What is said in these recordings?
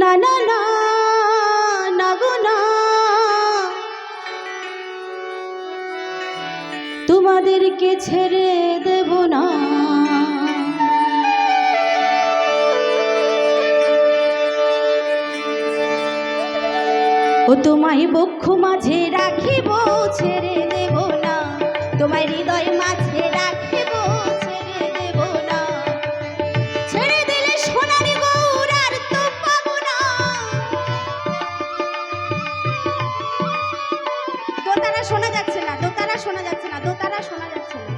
না না না না গো না, তোমাদেরকে ছেড়ে দেব না। ও তোমায় বক্ষ মাঝে রাখিব, ছেড়ে দেব না। তোমায় হৃদয় মাঝে রাখিব, ছেড়ে দেব না। ছেড়ে দিলে সোনারি গৌর আর তো পাবো না। দোতারা শোনা যাচ্ছে না, দোতারা শোনা যাচ্ছে না, দোতারা শোনা যাচ্ছে না।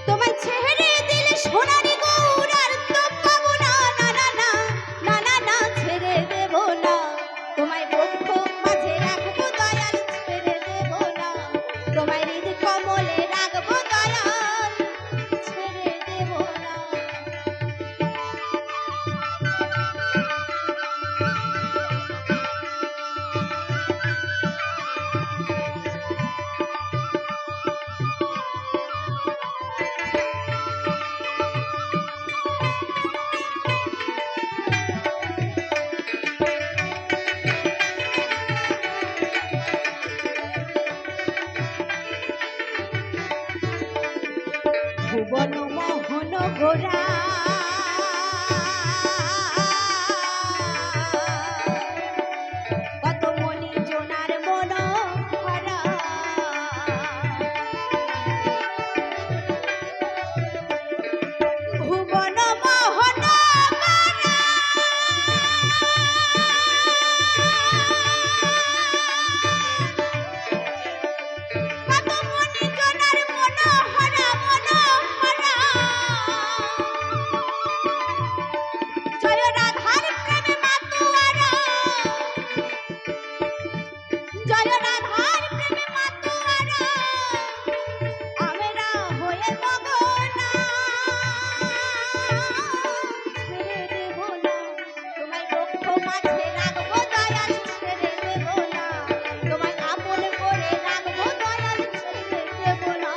তোমায় ছেড়ে দিলে সোনারি গৌর আর তো পাবো না। না না না না না না, ছেড়ে দেব না। তোমায় বক্ষ মাঝে রাখবো দয়াল, ছেড়ে দেব না। তোমায় হৃদ কমলে রাখবো দয়াল, ছেড়ে দেব না। ভুবন মোহন গোরা কত মনি জোনার মন ভরা। ভুবন মোহন গোরা কত মনি জোনার মন ভরা, মন ভরা। জয় রাধার প্রেমে মাতুয়ারা, জয় রাধার প্রেমে মাতুয়ারা। আমরা হয়ে মগনা, ছেড়ে দেব না। তোমায় বক্ষ মাঝে রাখবো দয়াল, ছেড়ে দেব না। তোমায় আপন করে রাখবো দয়াল, ছেড়ে দেব না।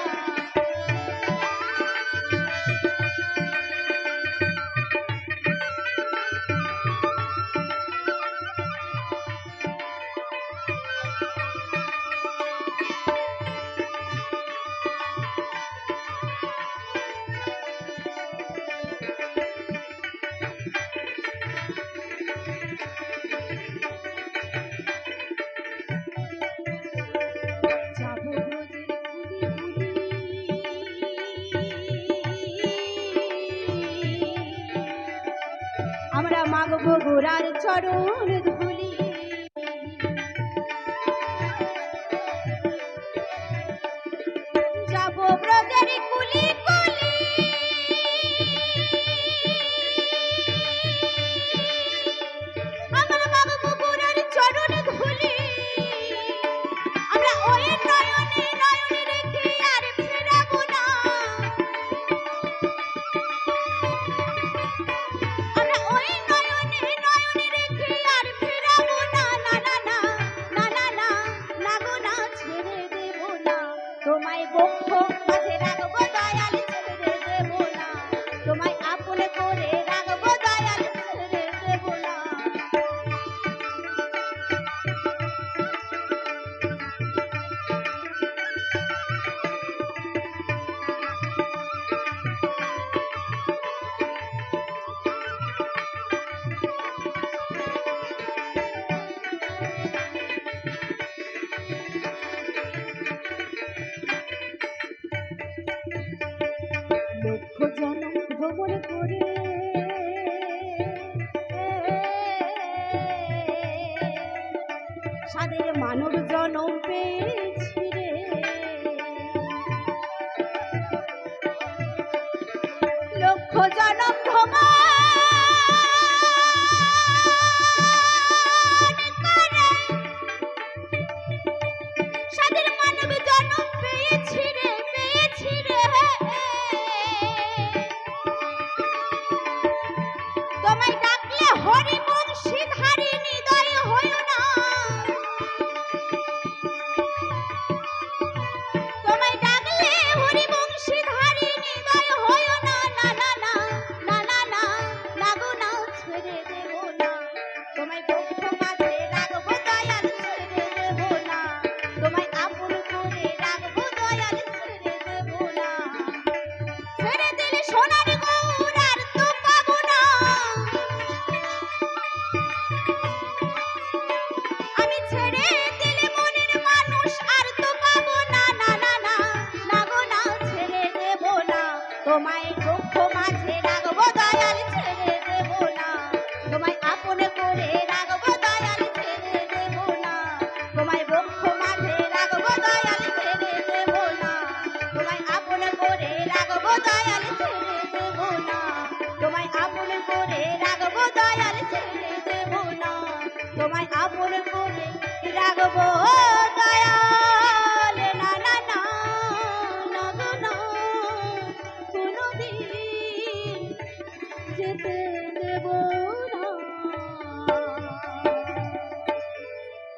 যাবো ব্রজের কুলি কুলি, আমরা মাগবো গোরার চরণ ধুলি। যাবো ব্রজের কুলি কুলি, আমরা মাগবো গোরার চরণ ধুলি। আমরা ওই নয়নে নয়নে রেখে আর ফেরাবো না। আমরা ওই নয়নে নয়নে রেখে আর ফেরাবো না। না না না না না না না গো না, ছেড়ে দেব না। তোমায় বক্ষ মাঝে রাখবো দয়াল, ছেড়ে দেব না। তোমায় আপন করে রাখবো দয়াল, ছেড়ে দেব না। আপন করে রাখবো দয়াল, না না না না গো না, কোনোদিন যেতে দেব